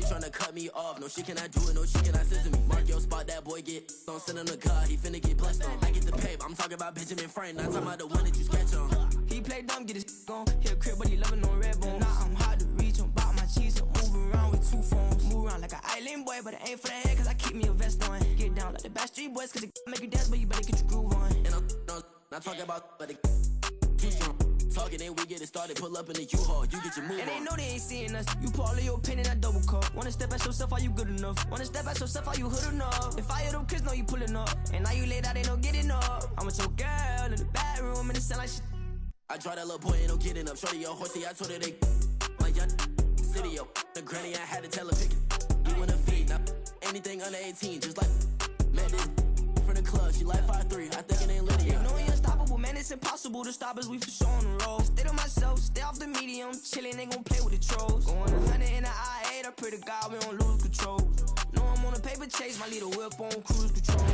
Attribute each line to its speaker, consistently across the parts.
Speaker 1: Tryna cut me off, no she cannot do it, no she cannot scissor me. Mark your spot, that boy get don't send him the car, he finna get blessed on. I get the paper, I'm talking about Benjamin Franklin, not talking about the one that you sketch on. He play dumb, get his on, hit a crib, but he loving on red bone. Now I'm hard to reach, I'm bout my cheese, I'm moving around with 2 phones. Move around like an island boy, but it ain't for the head, cause I keep me a vest on. Get down like the Backstreet Boys, cause it make you dance, but you better get your groove on. And I'm not talking about, but it too strong. Talking, then we get it started. Pull up in the U-Haul, you get your move. And they know they ain't seeing us. You pull all of your pin in that double cup. Wanna step at yourself, are you good enough? Wanna step at yourself, are you hood enough? If I hear them kids, know you pulling up. And now you laid out, they don't get enough. I'm with your girl in the bedroom, and it sound like shit. I draw that little boy, ain't no getting up. Shorty your horsey, I told her they my young city, yo. The granny, I had to tell her pick it. You wanna feed, now anything under 18, just like met this from the club. She like 5'3", I think it ain't lit, yeah. No, we unstoppable, man, it's impossible to stop us, we for sure on the road. Stay to myself, stay off the medium, chillin', ain't gon' play with the trolls. Going 100 in the I-8, I pray to God we don't lose control. No, I'm on a paper chase, my leader whip on cruise control.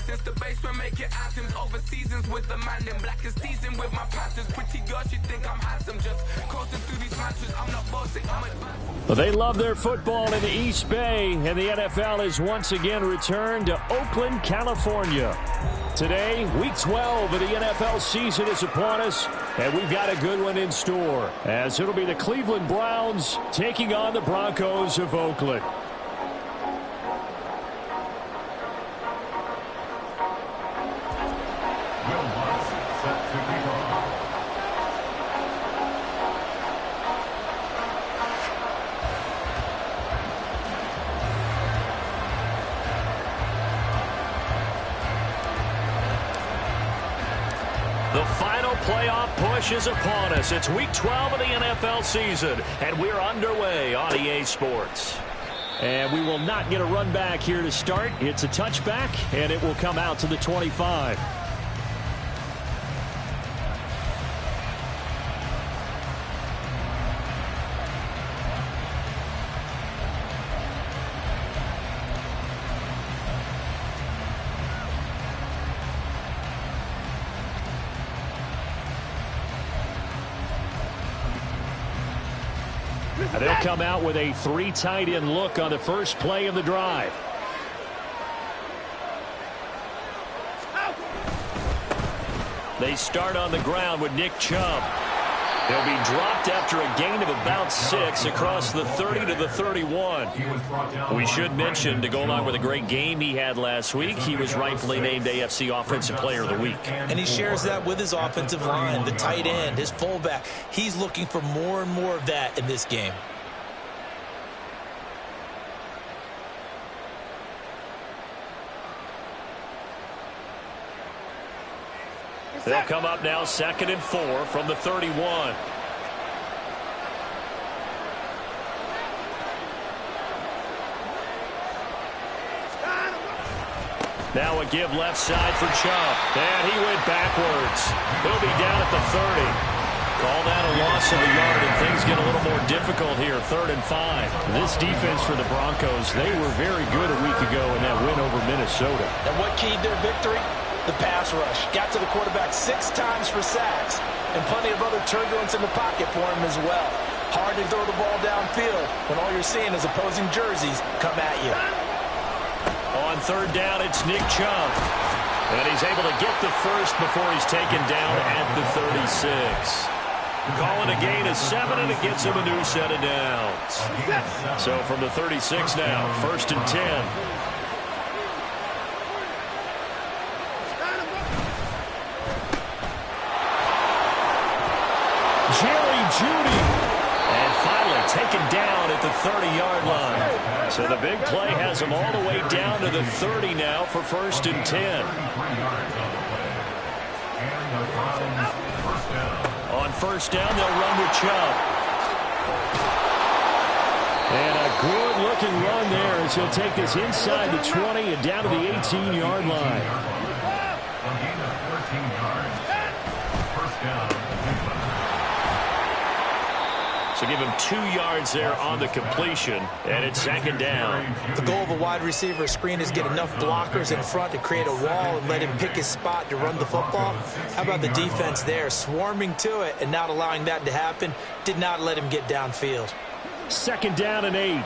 Speaker 2: Since the basement making anthems over seasons with the man in black is teasing with my Panthers. Pretty girl, she think I'm handsome. Just coasting through these matches. I'm not bossing, I'm a...
Speaker 3: Well, they love their football in the East Bay, and the NFL has once again returned to Oakland, California. Today, Week 12 of the NFL season is upon us, and we've got a good one in store, as it'll be the Cleveland Browns taking on the Broncos of Oakland. The final playoff push is upon us. It's Week 12 of the NFL season, and we're underway on EA Sports. And we will not get a run back here to start. It's a touchback, and it will come out to the 25. They'll come out with a 3 tight end look on the first play of the drive. They start on the ground with Nick Chubb. He'll be dropped after a gain of about 6 across the 30 to the 31. We should mention, to go along with a great game he had last week, he was rightfully named AFC Offensive Player of the Week.
Speaker 4: And he shares that with his offensive line, the tight end, his fullback. He's looking for more and more of that in this game.
Speaker 3: They'll come up now 2nd and 4 from the 31. Now a give left side for Chubb. And he went backwards. He'll be down at the 30. Call that a loss of a yard, and things get a little more difficult here. 3rd and 5. This defense for the Broncos, they were very good a week ago in that win over Minnesota.
Speaker 4: And what keyed their victory? The pass rush. Got to the quarterback 6 times for sacks, and plenty of other turbulence in the pocket for him as well. Hard to throw the ball downfield when all you're seeing is opposing jerseys come at you.
Speaker 3: On 3rd down, it's Nick Chubb. And he's able to get the first before he's taken down at the 36. Calling a gain of 7, and it gets him a new set of downs. So from the 36 now, 1st and 10. Jerry Jeudy, and finally taken down at the 30-yard line. So the big play has him all the way down to the 30 now for 1st and 10. On 1st down, they'll run with Chubb. And a good-looking run there as he'll take this inside the 20 and down to the 18-yard line.
Speaker 5: A gain of 14 yards. First down.
Speaker 3: So give him 2 yards there on the completion, and it's second down.
Speaker 4: The goal of a wide receiver screen is get enough blockers in front to create a wall and let him pick his spot to run the football. How about the defense there, swarming to it and not allowing that to happen? Did not let him get downfield.
Speaker 3: Second down and 8.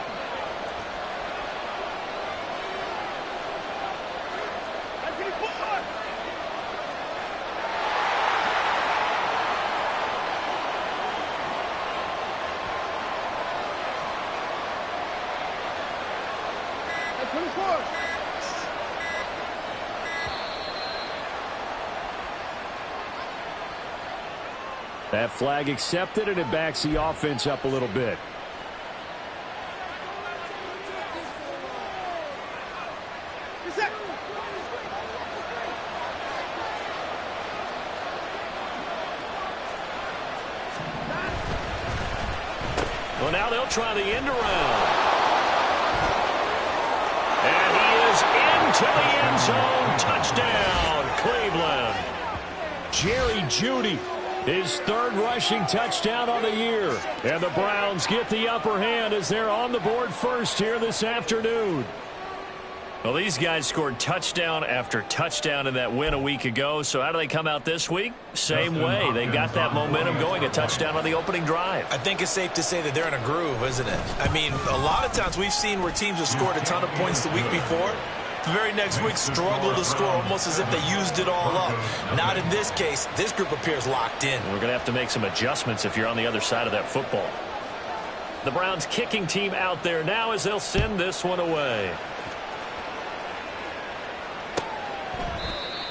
Speaker 3: That flag accepted, and it backs the offense up a little bit. Well, now they'll try the end around. And he is into the end zone. Touchdown, Cleveland. Jerry Jeudy, his third rushing touchdown on the year. And the Browns get the upper hand as they're on the board first here this afternoon. Well, these guys scored touchdown after touchdown in that win a week ago. So how do they come out this week? Same way. They got that momentum going, a touchdown on the opening drive.
Speaker 4: I think it's safe to say that they're in a groove, isn't it? I mean, a lot of times we've seen where teams have scored a ton of points the week before. The very next week struggle to score almost as if they used it all up. Not in this case. This group appears locked in.
Speaker 3: We're going to have to make some adjustments if you're on the other side of that football. The Browns kicking team out there now as they'll send this one away.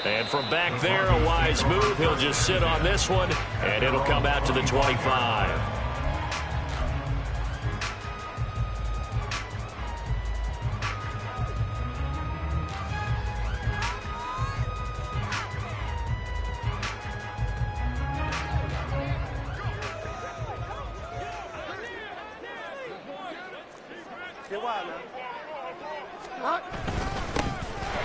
Speaker 3: And from back there, a wise move. He'll just sit on this one, and it'll come out to the 25.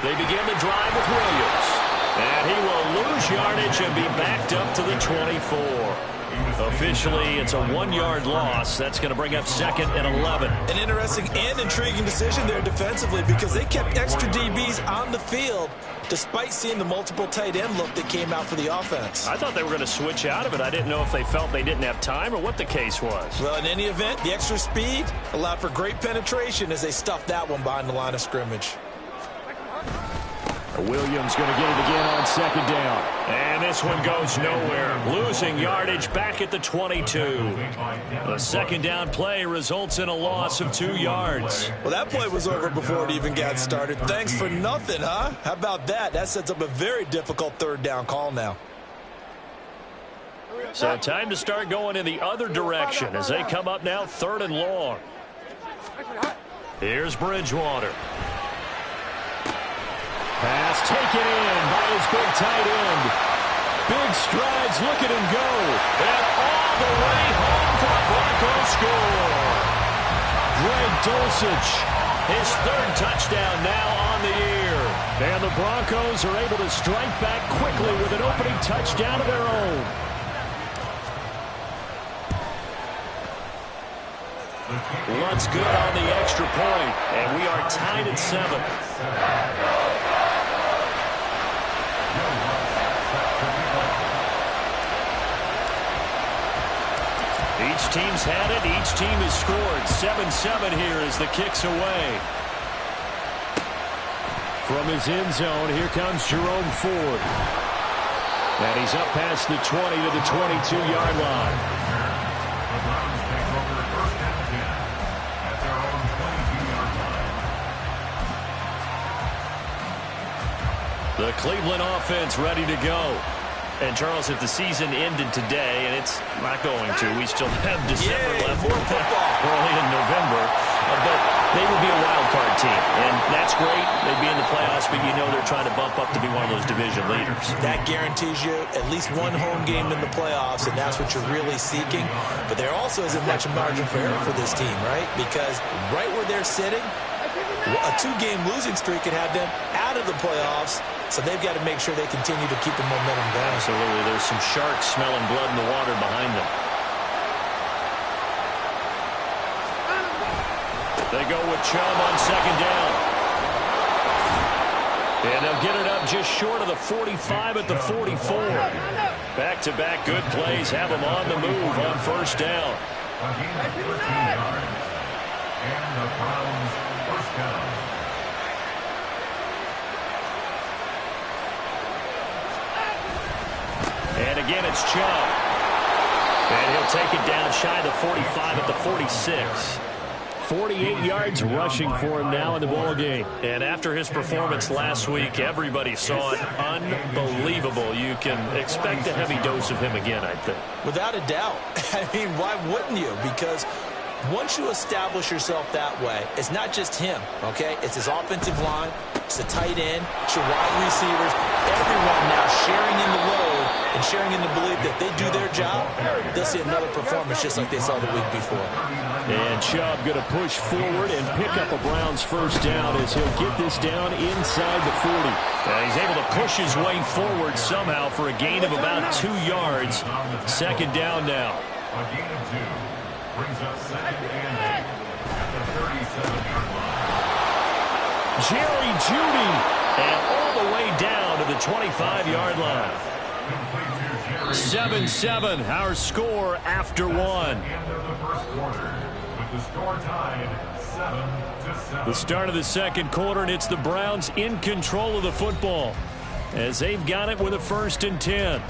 Speaker 3: They begin the drive with Williams. And he will lose yardage and be backed up to the 24. Officially, it's a 1-yard loss. That's going to bring up second and 11.
Speaker 4: An interesting and intriguing decision there defensively because they kept extra DBs on the field despite seeing the multiple tight end look that came out for the offense.
Speaker 3: I thought they were going to switch out of it. I didn't know if they felt they didn't have time or what the case was.
Speaker 4: Well, in any event, the extra speed allowed for great penetration as they stuffed that one behind the line of scrimmage.
Speaker 3: Williams going to get it again on second down. And this one goes nowhere. Losing yardage back at the 22. The second down play results in a loss of 2 yards.
Speaker 4: Well, that play was over before it even got started. Thanks for nothing, huh? How about that? That sets up a very difficult third down call now.
Speaker 3: So time to start going in the other direction as they come up now third and long. Here's Bridgewater. Pass taken in by his big tight end. Big strides, look at him go. And all the way home for a Bronco score. Greg Dulcich, his third touchdown now on the year. And the Broncos are able to strike back quickly with an opening touchdown of their own. Luntz good on the extra point, and we are tied at 7. Each team's had it. Each team has scored. 7-7 here as the kick's away. From his end zone, here comes Jerome Ford. And he's up past the 20 to the 22-yard line. The Cleveland offense ready to go. And, Charles, if the season ended today, and it's not going to, we still have December left, early in November, but they would be a wild card team, and that's great. They'd be in the playoffs, but you know they're trying to bump up to be one of those division leaders.
Speaker 4: That guarantees you at least one home game in the playoffs, and that's what you're really seeking. But there also isn't much margin for error for this team, right? Because right where they're sitting, a 2-game losing streak could have them out of the playoffs, so they've got to make sure they continue to keep the momentum going.
Speaker 3: Absolutely. There's some sharks smelling blood in the water behind them. They go with Chubb on second down. And they'll get it up just short of the 45 at the 44. Back-to-back good plays have them on the move on first down.
Speaker 5: And the Browns first down.
Speaker 3: And again, it's Chubb. And he'll take it down shy of the 45 at the 46. 48 yards rushing for him now in the ball game. And after his performance last week, everybody saw it. Unbelievable. You can expect a heavy dose of him again, I think.
Speaker 4: Without a doubt. I mean, why wouldn't you? Because once you establish yourself that way, it's not just him, okay? It's his offensive line, it's the tight end, it's your wide receivers, everyone now sharing in the load and sharing in the belief that they do their job, they'll see another performance just like they saw the week before.
Speaker 3: And Chubb going to push forward and pick up a Browns first down as he'll get this down inside the 40. He's able to push his way forward somehow for a gain of about 2 yards. Second down now.
Speaker 5: A gain of 2 brings up second and 8 at the 37-yard line.
Speaker 3: Jerry Jeudy, and all the way down to the 25-yard line. 7-7, our score after one.
Speaker 5: End of the first quarter, with the score tied 7-7.
Speaker 3: The start of the second quarter, and it's the Browns in control of the football as they've got it with a 1st and 10.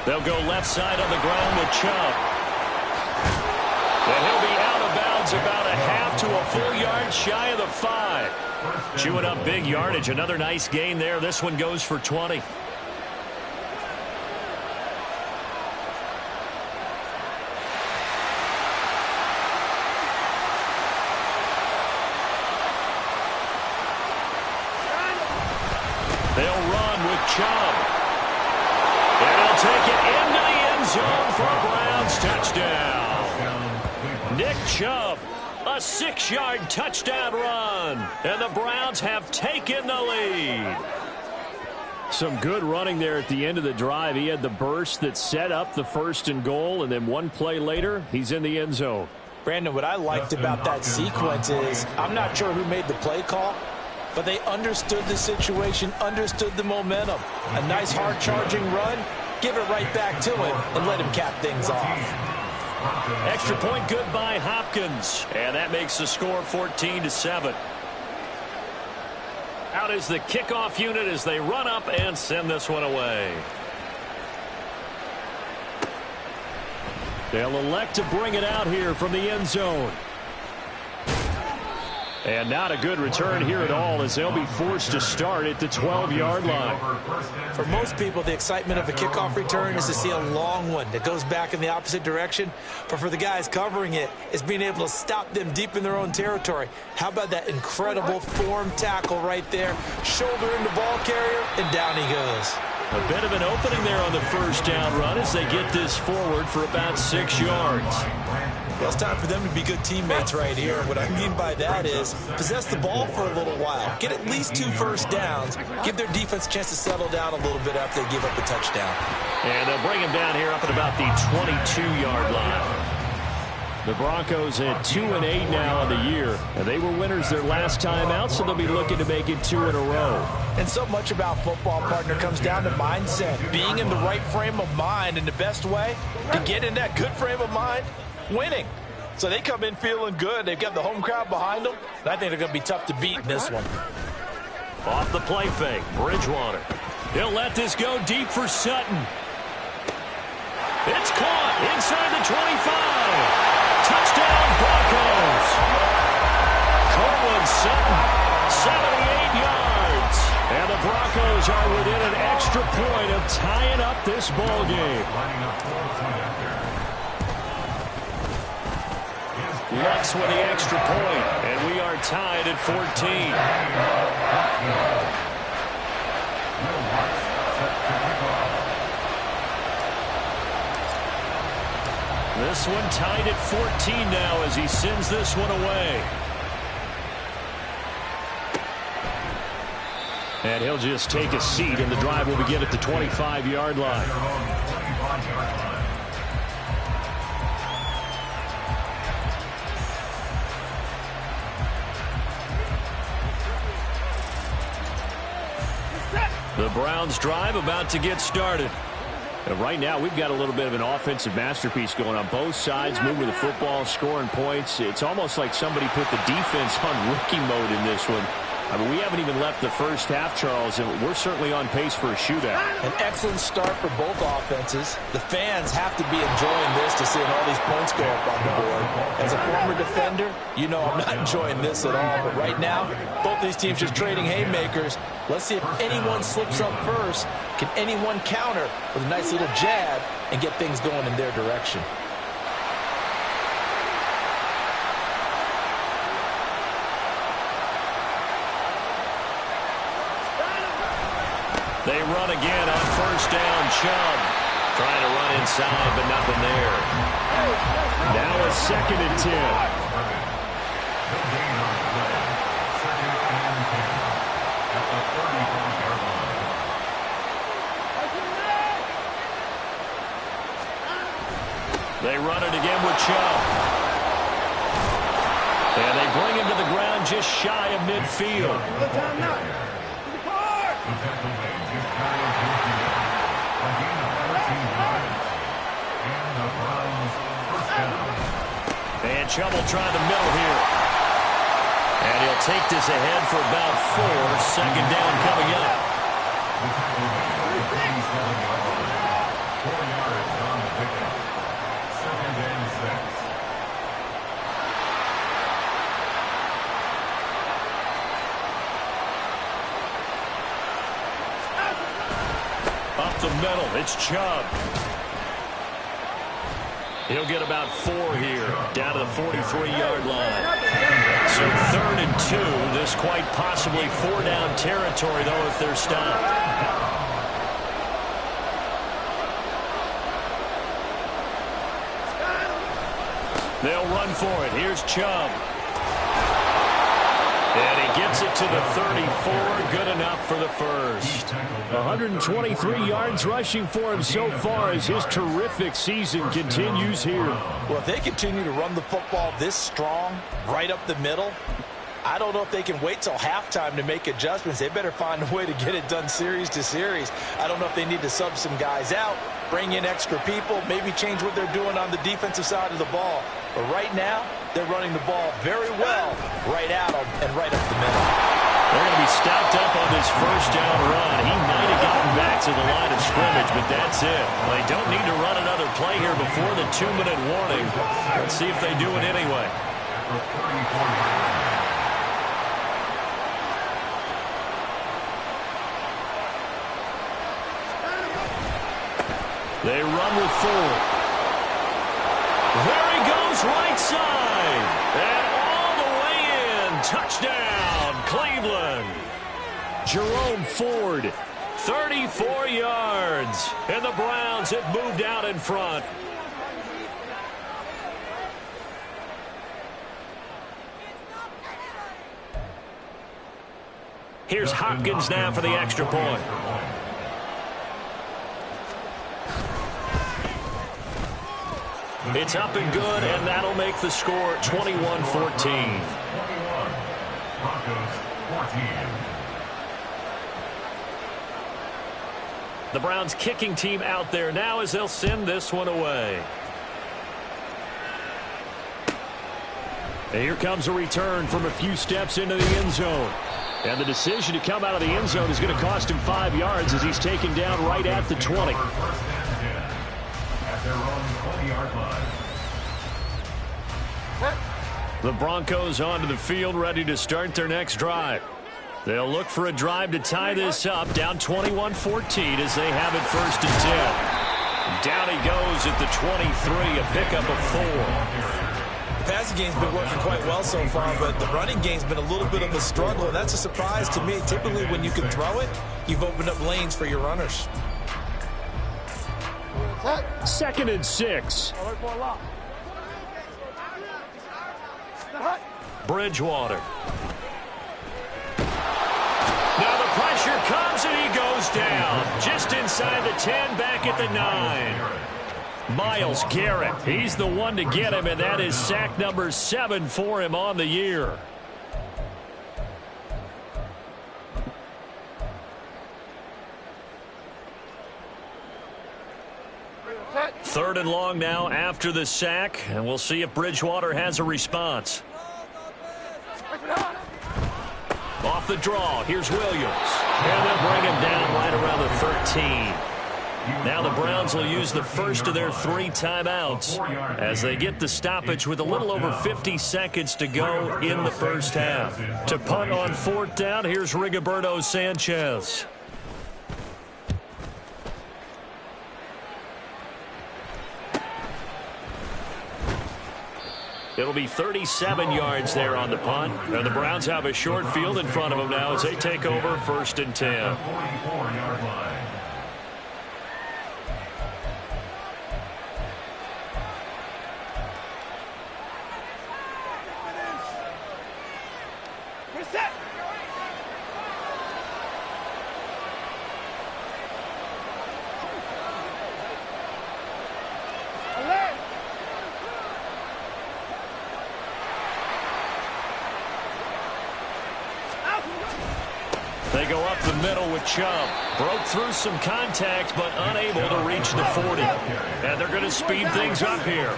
Speaker 3: They'll go left side on the ground with Chubb. And he'll be out of bounds about a half to a full yard shy of the 5. Chewing up big yardage. Another nice gain there. This one goes for 20. They'll run with Chubb. And he'll take it into the end zone for a Browns touchdown. Nick Chubb, a 6-yard touchdown run. And the Browns have taken the lead. Some good running there at the end of the drive. He had the burst that set up the 1st and goal, and then one play later, he's in the end zone.
Speaker 4: Brandon, what I liked about that sequence is I'm not sure who made the play call, but they understood the situation, understood the momentum. A nice hard-charging run, give it right back to him, and let him cap things off.
Speaker 3: Extra point good by Hopkins. And that makes the score 14-7. Out is the kickoff unit as they run up and send this one away. They'll elect to bring it out here from the end zone. And not a good return here at all as they'll be forced to start at the 12-yard line.
Speaker 4: For most people, the excitement of a kickoff return is to see a long one that goes back in the opposite direction. But for the guys covering it, it's being able to stop them deep in their own territory. How about that incredible form tackle right there? Shoulder into ball carrier, and down he goes.
Speaker 3: A bit of an opening there on the first down run as they get this forward for about 6 yards.
Speaker 4: Well, it's time for them to be good teammates right here. What I mean by that is possess the ball for a little while. Get at least 2 first downs. Give their defense a chance to settle down a little bit after they give up a touchdown.
Speaker 3: And they'll bring him down here up at about the 22-yard line. The Broncos at 2-8 now on the year. And they were winners their last time out, so they'll be looking to make it 2 in a row.
Speaker 4: And so much about football, partner, comes down to mindset. Being in the right frame of mind, and the best way to get in that good frame of mind, winning. So they come in feeling good. They've got the home crowd behind them. And I think they're going to be tough to beat in this one.
Speaker 3: Off the play fake, Bridgewater. He'll let this go deep for Sutton. It's caught inside the 25. Touchdown, Broncos. Cortland Sutton, 78 yards. And the Broncos are within an extra point of tying up this ball game. Lux with the extra point, and we are tied at 14. This one tied at 14 now as he sends this one away. And he'll just take a seat, and the drive will begin at the 25-yard line. The Browns drive about to get started. And right now, we've got a little bit of an offensive masterpiece going on both sides, moving the football, scoring points. It's almost like somebody put the defense on rookie mode in this one. I mean, we haven't even left the first half, Charles, and we're certainly on pace for a shootout.
Speaker 4: An excellent start for both offenses. The fans have to be enjoying this to see all these points go up on the board. As a former defender, you know I'm not enjoying this at all. But right now, both these teams just trading haymakers. Let's see if anyone slips up first. Can anyone counter with a nice little jab and get things going in their direction?
Speaker 3: They run again on first down. Chubb trying to run inside, but nothing there. Now a 2nd and 10. They run it again with Chubb. And they bring him to the ground just shy of midfield. And Chubb will try the middle here. And he'll take this ahead for about 4. 2nd down coming up.
Speaker 5: 4 yards on the pickup. 2nd and 6.
Speaker 3: Up the middle, it's Chubb. He'll get about 4 here, down to the 43-yard line. So 3rd and 2, this quite possibly 4-down territory, though, if they're stopped. They'll run for it. Here's Chubb. And he gets it to the 34. Good enough for the first. 123 yards rushing for him so far as his terrific season continues here.
Speaker 4: Well, if they continue to run the football this strong, right up the middle, I don't know if they can wait till halftime to make adjustments. They better find a way to get it done series to series. I don't know if they need to sub some guys out, bring in extra people, maybe change what they're doing on the defensive side of the ball. But right now, they're running the ball very well right out and right up the middle.
Speaker 3: They're going to be stopped up on this first down run. He might have gotten back to the line of scrimmage, but that's it. They don't need to run another play here before the 2-minute warning. Let's see if they do it anyway. They run with 4. There he goes, right side. And all the way in. Touchdown, Cleveland. Jerome Ford, 34 yards. And the Browns have moved out in front. Here's Hopkins now for the extra point. It's up and good, and that'll make the score 21-14.
Speaker 5: 21. Broncos 14.
Speaker 3: The Browns kicking team out there now as they'll send this one away. And here comes a return from a few steps into the end zone. And the decision to come out of the end zone is going to cost him 5 yards as he's taken down right at the 20.
Speaker 5: At their own 20-yard line.
Speaker 3: The Broncos onto the field, ready to start their next drive. They'll look for a drive to tie this up, down 21-14 as they have it 1st and 10. Down he goes at the 23, a pickup of 4.
Speaker 4: The passing game's been working quite well so far, but the running game's been a little bit of a struggle, and that's a surprise to me. Typically, when you can throw it, you've opened up lanes for your runners.
Speaker 3: 2nd and 6. Bridgewater. Now the pressure comes and he goes down. Just inside the 10, back at the 9. Myles Garrett, he's the one to get him, and that is sack number 7 for him on the year. Third and long now after the sack, and we'll see if Bridgewater has a response. Off the draw, here's Williams. And they'll bring him down right around the 13. Now the Browns will use the first of their 3 timeouts as they get the stoppage with a little over 50 seconds to go in the first half. To punt on 4th down, here's Rigoberto Sanchez. It'll be 37 yards there on the punt. And the Browns have a short field in front of them now as they take over 1st and 10.
Speaker 5: 44-yard line.
Speaker 3: They go up the middle with Chubb. Broke through some contact, but unable to reach the 40. And they're going to speed things up here.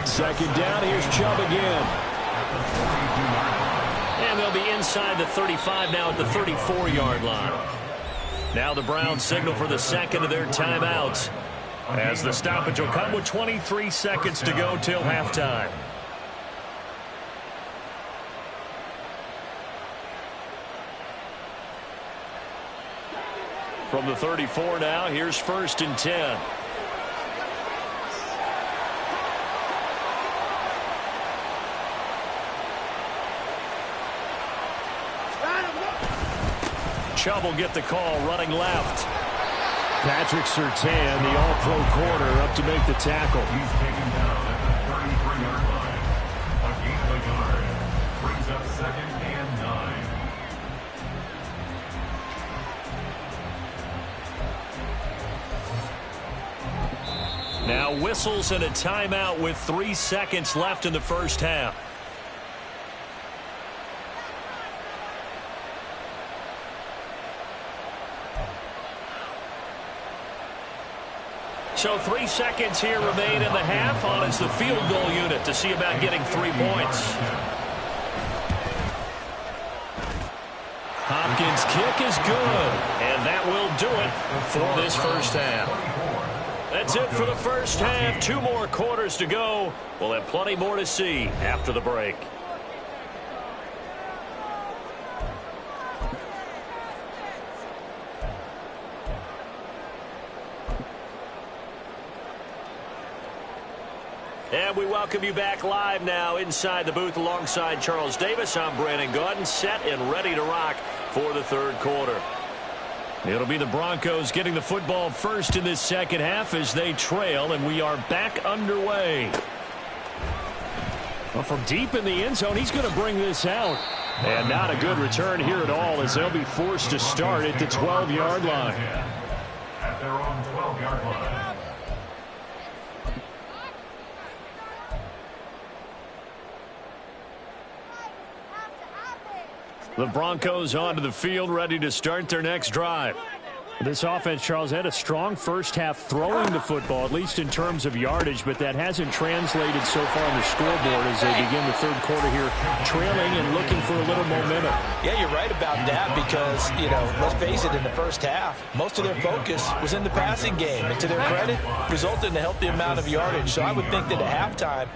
Speaker 3: 2nd down, here's Chubb again. And they'll be inside the 35 now at the 34-yard line. Now the Browns signal for the 2nd of their timeouts, as the stoppage will come with 23 seconds to go till halftime. From the 34 now, here's 1st and 10. Chubb will get the call, running left. Patrick Surtain, the all-pro corner, up to make the tackle.
Speaker 5: He's taken down at the 33-yard line. A gain of a yard. Brings up 2nd and 9.
Speaker 3: Now whistles and a timeout with 3 seconds left in the first half. So 3 seconds here remain in the half. On is the field goal unit to see about getting 3 points. Hopkins' kick is good, and that will do it for this first half. That's it for the first half. 2 more quarters to go. We'll have plenty more to see after the break. And we welcome you back live now inside the booth alongside Charles Davis. I'm Brandon Gaudin, set and ready to rock for the 3rd quarter. It'll be the Broncos getting the football first in this second half as they trail, and we are back underway. Well, from deep in the end zone, he's going to bring this out. And not a good return here at all as they'll be forced to start at the 12-yard line.
Speaker 5: At their own 12-yard line.
Speaker 3: The Broncos onto the field, ready to start their next drive. This offense, Charles, had a strong first half throwing the football, at least in terms of yardage, but that hasn't translated so far on the scoreboard as they begin the third quarter here, trailing and looking for a little momentum.
Speaker 4: Yeah, you're right about that because, let's face it, in the first half, most of their focus was in the passing game. And to their credit, resulted in a healthy amount of yardage. So I would think that at halftime,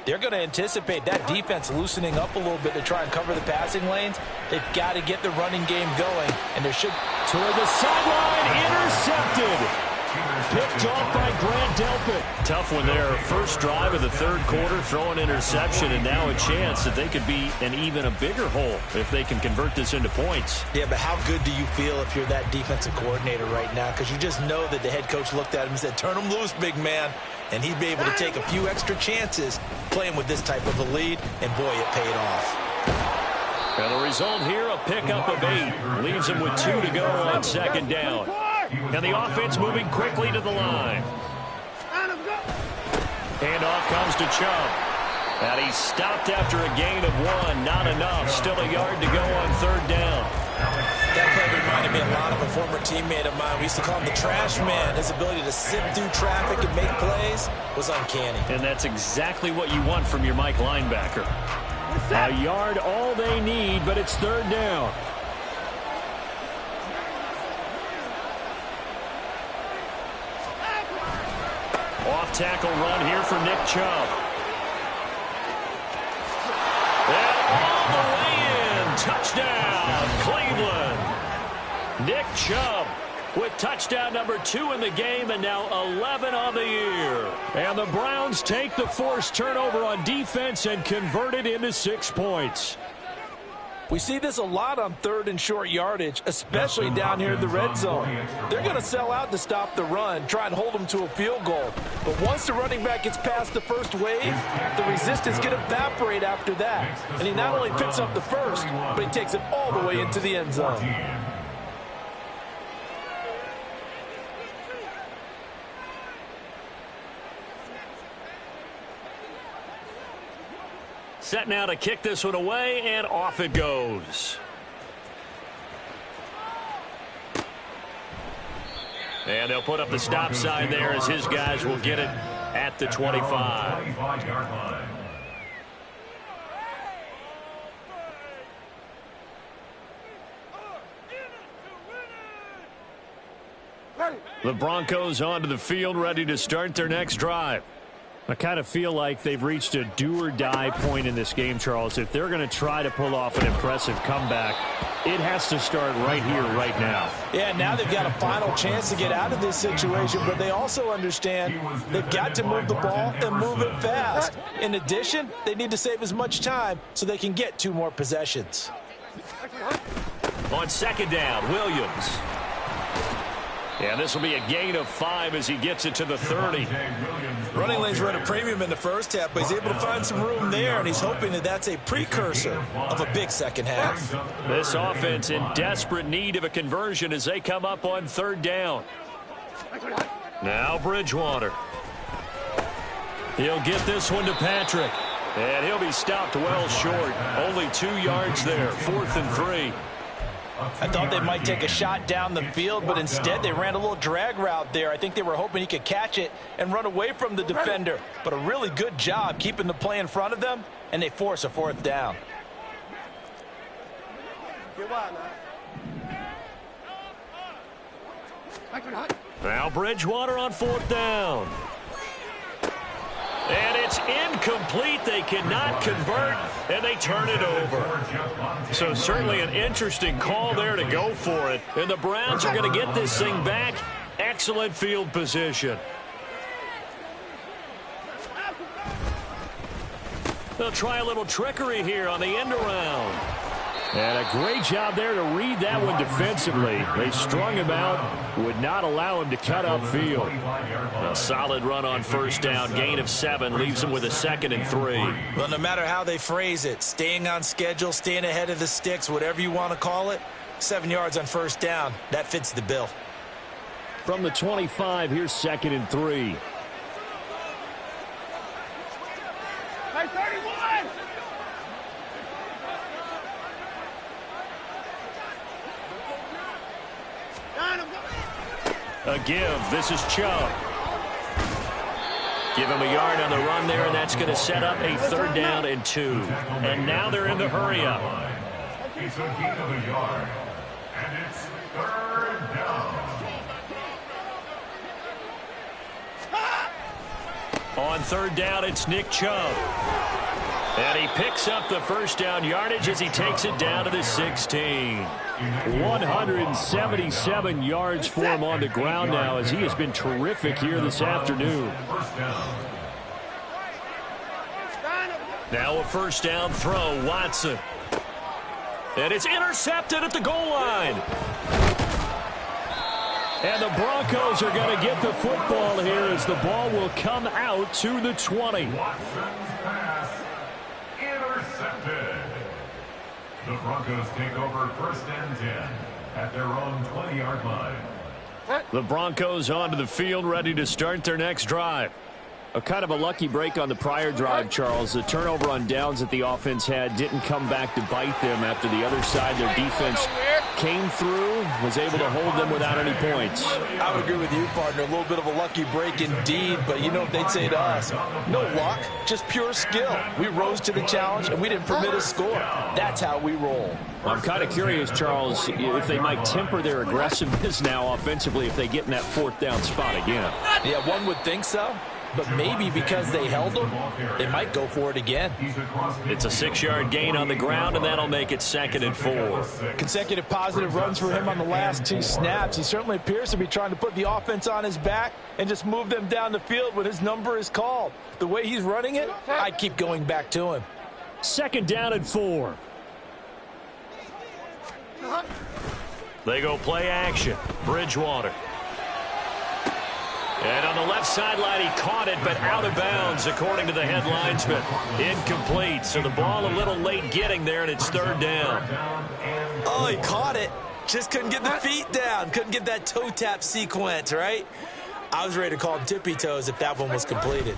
Speaker 4: they're going to anticipate that defense loosening up a little bit to try and cover the passing lanes. They've got to get the running game going, and there should...
Speaker 3: Toward the sideline, intercepted. Picked off by Grant Delpit. Tough one there. First drive of the third quarter, throw an interception, and now a chance that they could be in even a bigger hole if they can convert this into points.
Speaker 4: Yeah, but how good do you feel if you're that defensive coordinator right now? Because you just know that the head coach looked at him and said, turn him loose, big man. And he'd be able to take a few extra chances playing with this type of a lead, and boy, it paid off.
Speaker 3: And the result here, a pickup of 8. Leaves him with 2 to go on second down. And the offense moving quickly to the line. Handoff comes to Chubb. And he's stopped after a gain of 1. Not enough. Still a yard to go on third down.
Speaker 4: That play reminded me a lot of a former teammate of mine. We used to call him the trash man. His ability to sift through traffic and make plays was uncanny.
Speaker 3: And that's exactly what you want from your Mike linebacker. A yard all they need, but it's third down. Off-tackle run here for Nick Chubb. And all the way in. Touchdown, Cleveland. Nick Chubb with touchdown number 2 in the game and now 11 on the year. And the Browns take the forced turnover on defense and convert it into 6 points.
Speaker 4: We see this a lot on third and short yardage, especially down here in the red zone. They're going to sell out to stop the run, try and hold them to a field goal. But once the running back gets past the first wave, the resistance can evaporate after that. And he not only picks up the first, but he takes it all the way into the end zone.
Speaker 3: Set now to kick this one away, and off it goes. And they'll put up the stop sign there as his guys will get it at the 25. The Broncos onto the field, ready to start their next drive. I kind of feel like they've reached a do-or-die point in this game, Charles. If they're going to try to pull off an impressive comeback, it has to start right here, right now.
Speaker 4: Yeah, now they've got a final chance to get out of this situation, but they also understand they've got to move the ball and move it fast. In addition, they need to save as much time so they can get 2 more possessions.
Speaker 3: On second down, Williams. And this will be a gain of 5 as he gets it to the 30.
Speaker 4: Running lanes were at a premium in the first half, but he's able to find some room there, and he's hoping that that's a precursor of a big second half.
Speaker 3: This offense in desperate need of a conversion as they come up on third down. Now Bridgewater. He'll get this one to Patrick. And he'll be stopped well short. Only 2 yards there, 4th and 3.
Speaker 4: I thought they might take a shot down the field, but instead they ran a little drag route there. I think they were hoping he could catch it and run away from the defender. But a really good job keeping the play in front of them, and they force a 4th down.
Speaker 3: Now Bridgewater on 4th down. And it's incomplete. They cannot convert, and they turn it over. So certainly an interesting call there to go for it. And the Browns are going to get this thing back. Excellent field position. They'll try a little trickery here on the end around. And a great job there to read that one defensively. They strung him out, would not allow him to cut upfield. A solid run on first down, gain of 7, leaves him with a 2nd and 3.
Speaker 4: Well, no matter how they phrase it, staying on schedule, staying ahead of the sticks, whatever you want to call it, 7 yards on first down, that fits the bill.
Speaker 3: From the 25, here's 2nd and 3.
Speaker 6: Hey, 31!
Speaker 3: A give. This is Chubb. Give him a yard on the run there, and that's going to set up a 3rd down and 2. And now they're in the hurry-up.
Speaker 5: It's a gain of a yard, and it's 3rd down.
Speaker 3: On 3rd down, it's Nick Chubb. And he picks up the 1st down yardage as he takes it down to the 16. 177 yards for him on the ground now as he has been terrific here this afternoon. Now a 1st down throw, Watson. And it's intercepted at the goal line. And the Broncos are going to get the football here as the ball will come out to the 20.
Speaker 5: Watson's pass intercepted. The Broncos take over 1st and 10 at their own 20-yard line.
Speaker 3: The Broncos onto the field, ready to start their next drive. A kind of a lucky break on the prior drive, Charles. The turnover on downs that the offense had didn't come back to bite them after the other side. Their defense came through, was able to hold them without any points.
Speaker 4: I would agree with you, partner. A little bit of a lucky break indeed, but you know what they'd say to us? No luck, just pure skill. We rose to the challenge, and we didn't permit a score. That's how we roll.
Speaker 3: I'm kind of curious, Charles, if they might temper their aggressiveness now offensively if they get in that 4th down spot again.
Speaker 4: Yeah, one would think so. But maybe because they held them, they might go for it again.
Speaker 3: It's a 6-yard gain on the ground, and that'll make it 2nd and 4.
Speaker 4: Consecutive positive runs for him on the last 2 snaps. He certainly appears to be trying to put the offense on his back and just move them down the field when his number is called. The way he's running it, I'd keep going back to him.
Speaker 3: 2nd down and 4. They go play action. Bridgewater. And on the left sideline, he caught it, but out of bounds, according to the head linesman. Incomplete, so the ball a little late getting there, and it's 3rd down.
Speaker 4: Oh, he caught it. Just couldn't get the feet down. Couldn't get that toe tap sequence, right? I was ready to call him tippy toes if that one was completed.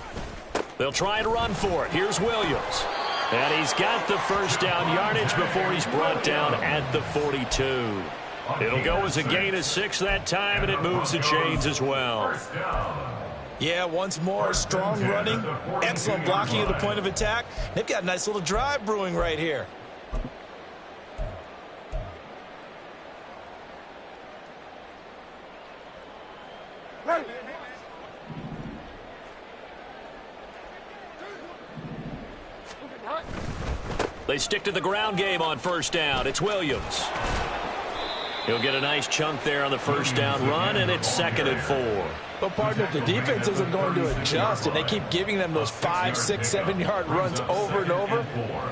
Speaker 3: They'll try and run for it. Here's Williams. And he's got the 1st down yardage before he's brought down at the 42. It'll go as a gain of 6 that time, and it moves the chains as well.
Speaker 4: Yeah, once more, strong running, excellent blocking at the point of attack. They've got a nice little drive brewing right here.
Speaker 3: They stick to the ground game on 1st down. It's Williams. He'll get a nice chunk there on the 1st down run, and it's 2nd and 4.
Speaker 4: Well, partner, if the defense isn't going to adjust and they keep giving them those 5, 6, 7-yard runs over and over,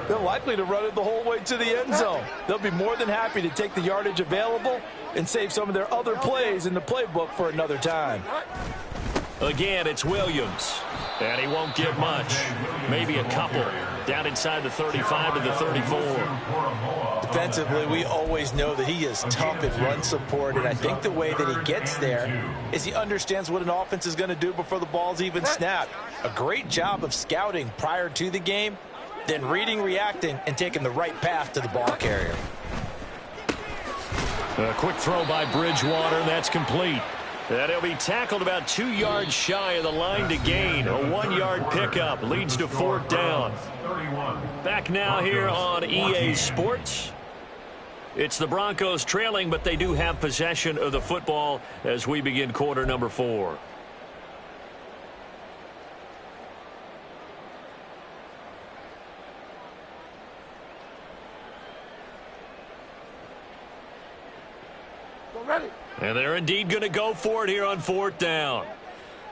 Speaker 4: they're likely to run it the whole way to the end zone. They'll be more than happy to take the yardage available and save some of their other plays in the playbook for another time.
Speaker 3: Again, it's Williams. And he won't get much. Maybe a couple. Down inside the 35 to the 34.
Speaker 4: Defensively, we always know that he is tough in run support, and I think the way that he gets there is he understands what an offense is going to do before the ball's even snapped. A great job of scouting prior to the game, then reading, reacting, and taking the right path to the ball carrier.
Speaker 3: A quick throw by Bridgewater, that's complete. And he'll be tackled about 2 yards shy of the line to gain. A 1-yard pickup leads to 4th down. Back now here on EA Sports. It's the Broncos trailing, but they do have possession of the football as we begin quarter number 4. And they're indeed going to go for it here on 4th down.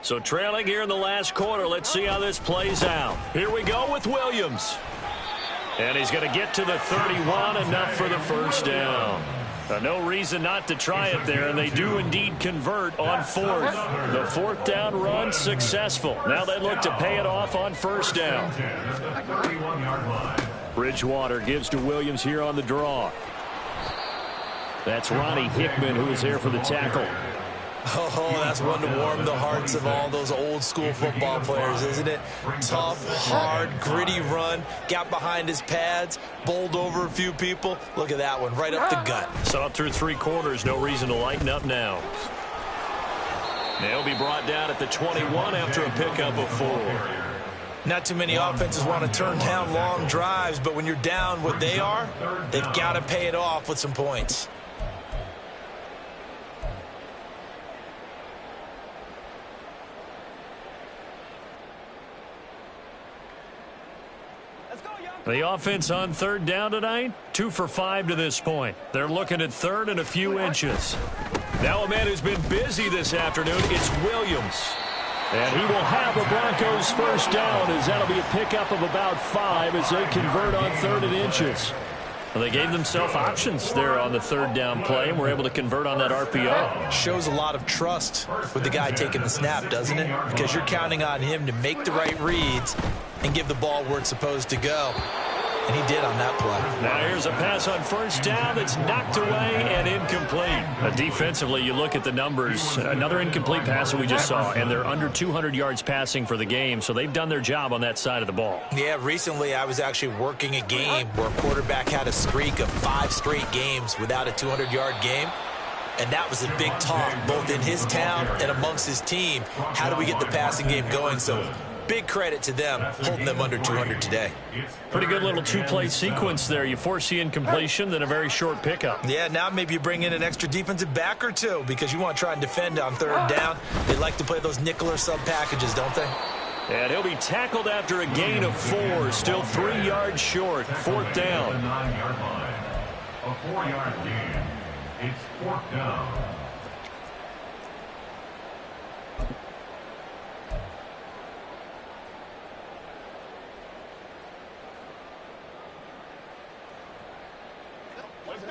Speaker 3: So trailing here in the last quarter. Let's see how this plays out. Here we go with Williams. And he's going to get to the 31, enough for the 1st down. No reason not to try it there, and they do indeed convert on 4th. The 4th down run successful. Now they look to pay it off on 1st down. Bridgewater gives to Williams here on the draw. That's Ronnie Hickman who is there for the tackle.
Speaker 4: Oh, that's one to warm the hearts of all those old school football players, isn't it? Tough, hard, gritty run, got behind his pads, bowled over a few people. Look at that one, right up the gut.
Speaker 3: Saw it through 3 quarters, no reason to lighten up now. They'll be brought down at the 21 after a pickup of 4.
Speaker 4: Not too many offenses want to turn down long drives, but when you're down what they are, they've got to pay it off with some points.
Speaker 3: The offense on third down tonight, 2 for 5 to this point. They're looking at third and a few inches. Now a man who's been busy this afternoon, it's Williams. And he will have the Broncos first down, as that'll be a pickup of about 5 as they convert on third and inches. Well, they gave themselves options there on the third down play and were able to convert on that RPO.
Speaker 4: Shows a lot of trust with the guy taking the snap, doesn't it? Because you're counting on him to make the right reads and give the ball where it's supposed to go. And he did on that play.
Speaker 3: Now here's a pass on first down that's knocked away and incomplete. Defensively, you look at the numbers. Another incomplete pass that we just saw, and they're under 200 yards passing for the game, so they've done their job on that side of the ball.
Speaker 4: Yeah, recently I was actually working a game where a quarterback had a streak of 5 straight games without a 200-yard game. And that was a big talk, both in his town and amongst his team. How do we get the passing game going? So big credit to them holding them under 200 today.
Speaker 3: Pretty good little 2-play sequence there. You force the incompletion, then a very short pickup.
Speaker 4: Yeah, now maybe you bring in an extra defensive back or two because you want to try and defend on third down. They like to play those nickel or sub packages, don't they?
Speaker 3: And he'll be tackled after a gain of 4, still 3 yards short, 4th down.
Speaker 5: The 9-yard line. A 4-yard gain. It's 4th down.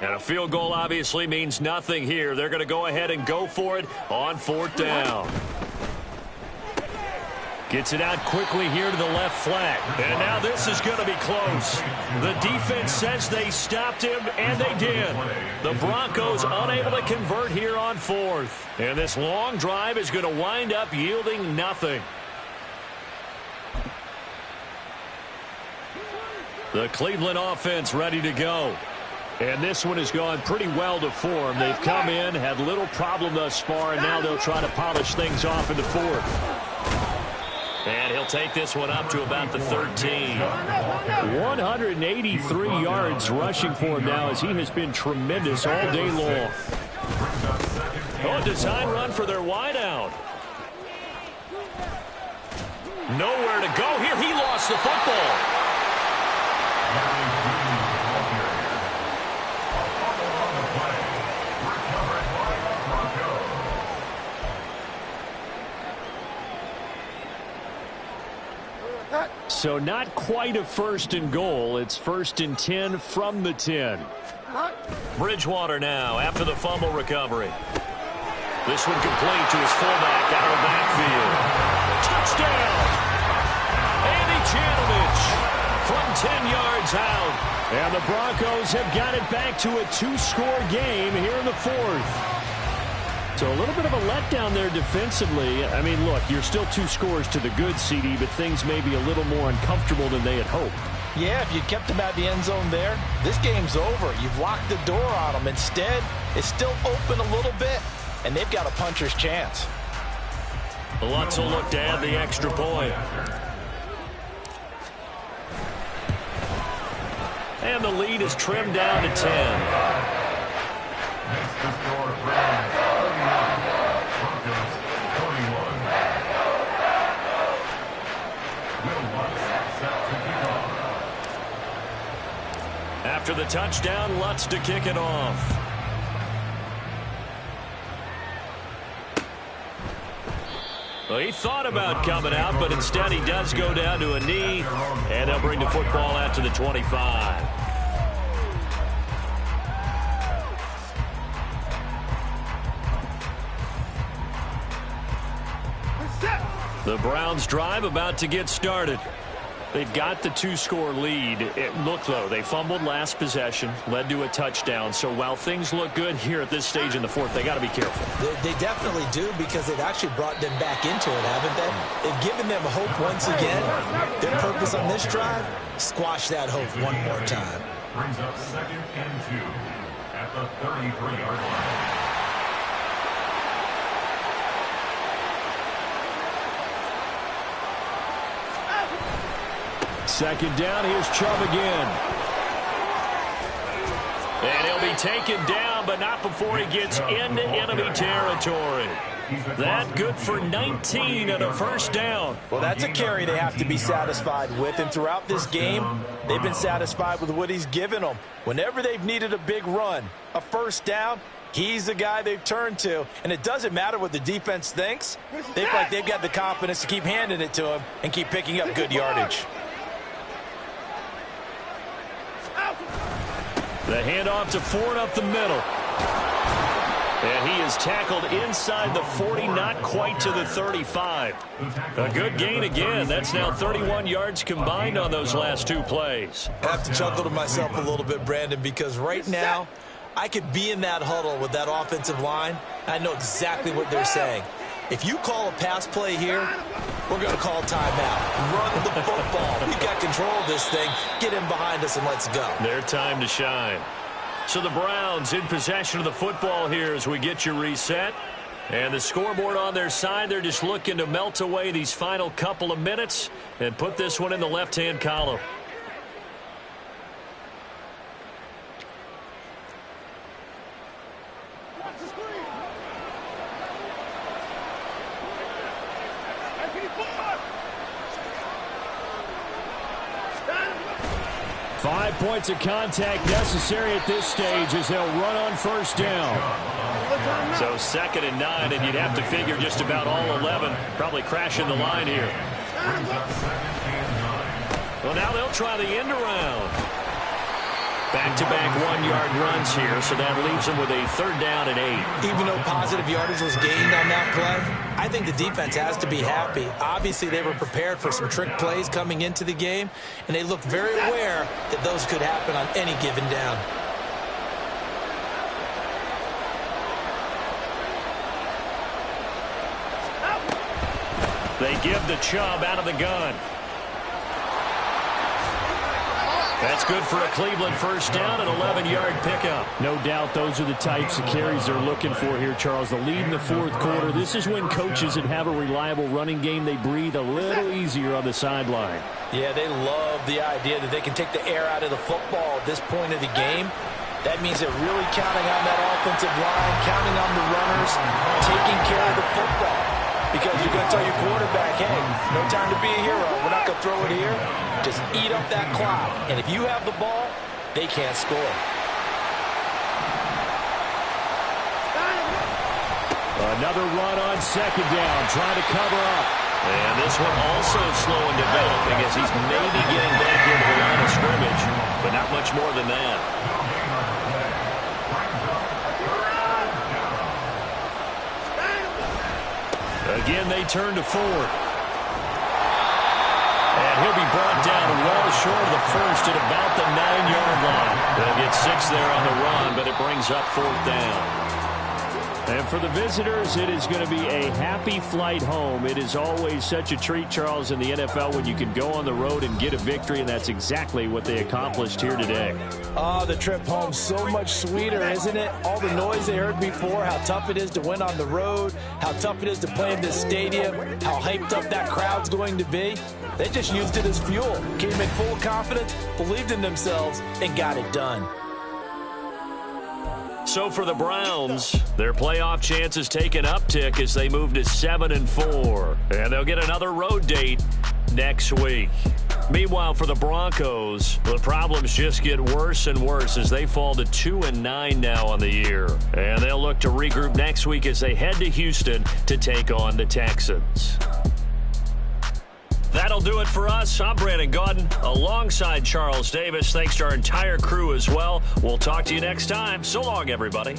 Speaker 3: And a field goal obviously means nothing here. They're going to go ahead and go for it on 4th down. Gets it out quickly here to the left flat. And now this is going to be close. The defense says they stopped him, and they did. The Broncos unable to convert here on 4th. And this long drive is going to wind up yielding nothing. The Cleveland offense ready to go. And this one has gone pretty well to form. They've come in, had little problem thus far, and now they'll try to polish things off in the 4th. And he'll take this one up to about the 13. 183 yards rushing for him now, as he has been tremendous all day long. Oh, design run for their wideout. Nowhere to go here. He lost the football. So not quite a 1st and goal. It's 1st and 10 from the 10. Bridgewater now after the fumble recovery. This one complete to his fullback out of the backfield. Touchdown! Andy Janovich from 10 yards out. And the Broncos have got it back to a 2-score game here in the 4th. So a little bit of a letdown there defensively. I mean, look, you're still 2 scores to the good, CD, but things may be a little more uncomfortable than they had hoped.
Speaker 4: Yeah, if you kept them at the end zone there, this game's over. You've locked the door on them. Instead, it's still open a little bit, and they've got a puncher's chance.
Speaker 3: Lutz will look to add the extra point. And the lead is trimmed down to 10.
Speaker 5: Makes the score Browns 31, Broncos 21. Will Lutz set to kick off.
Speaker 3: After the touchdown, Lutz to kick it off. Well, he thought about coming out, but instead he does go down to a knee, and they'll bring the football out to the 25. The Browns drive about to get started. They've got the 2-score lead. Look, though, they fumbled last possession, led to a touchdown. So while things look good here at this stage in the 4th, they got to be careful.
Speaker 4: They definitely do, because they've actually brought them back into it, haven't they? They've given them hope once again. Their purpose on this drive, squash that hope one more time.
Speaker 5: Brings up 2nd and 2 at the 33-yard line.
Speaker 3: Second down, here's Chubb again. And he'll be taken down, but not before he gets into enemy territory. That good for 19 and a first down.
Speaker 4: Well, that's a carry they have to be satisfied with. And throughout this game, they've been satisfied with what he's given them. Whenever they've needed a big run, a first down, he's the guy they've turned to. And it doesn't matter what the defense thinks. They feel like they've got the confidence to keep handing it to him and keep picking up good yardage.
Speaker 3: The handoff to Ford up the middle. And he is tackled inside the 40, not quite to the 35. A good gain again. That's now 31 yards combined on those last two plays.
Speaker 4: I have to chuckle to myself a little bit, Brandon, because right now I could be in that huddle with that offensive line. I know exactly what they're saying. If you call a pass play here, we're going to call timeout. Run the football. We've got control of this thing. Get in behind us and let's go.
Speaker 3: Their time to shine. So the Browns in possession of the football here as we get you reset. And the scoreboard on their side, they're just looking to melt away these final couple of minutes and put this one in the left-hand column. Five points of contact necessary at this stage as they'll run on first down. So 2nd and 9, and you'd have to figure just about all 11 probably crashing the line here. Well, now they'll try the end around. Back-to-back 1-yard runs here, so that leaves them with a 3rd down and 8.
Speaker 4: Even though positive yardage was gained on that play, I think the defense has to be happy. Obviously, they were prepared for some trick plays coming into the game, and they looked very aware that those could happen on any given down.
Speaker 3: They give the Chubb out of the gun. That's good for a Cleveland first down, an 11-yard pickup. No doubt those are the types of carries they're looking for here, Charles. The lead in the 4th quarter. This is when coaches that have a reliable running game, they breathe a little easier on the sideline.
Speaker 4: Yeah, they love the idea that they can take the air out of the football at this point of the game. That means they're really counting on that offensive line, counting on the runners, taking care of the football. Because you're going to tell your quarterback, hey, no time to be a hero. We're not going to throw it here. Just eat up that clock. And if you have the ball, they can't score.
Speaker 3: Another run on 2nd down, trying to cover up. And this one also slow in developing as he's maybe getting back into the line of scrimmage, but not much more than that. Again, they turn to Ford. And he'll be brought down well short of the first at about the 9-yard line. They'll get 6 there on the run, but it brings up 4th down. And for the visitors, it is going to be a happy flight home. It is always such a treat, Charles, in the NFL when you can go on the road and get a victory, and that's exactly what they accomplished here today.
Speaker 4: Oh, the trip home so much sweeter, isn't it? All the noise they heard before, how tough it is to win on the road, how tough it is to play in this stadium, how hyped up that crowd's going to be. They just used it as fuel, came in full confidence, believed in themselves, and got it done.
Speaker 3: So for the Browns, their playoff chances take an uptick as they move to 7-4. And they'll get another road date next week. Meanwhile, for the Broncos, the problems just get worse and worse as they fall to 2-9 now on the year. And they'll look to regroup next week as they head to Houston to take on the Texans. That'll do it for us. I'm Brandon Gaudin alongside Charles Davis. Thanks to our entire crew as well. We'll talk to you next time. So long, everybody.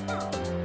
Speaker 1: Oh.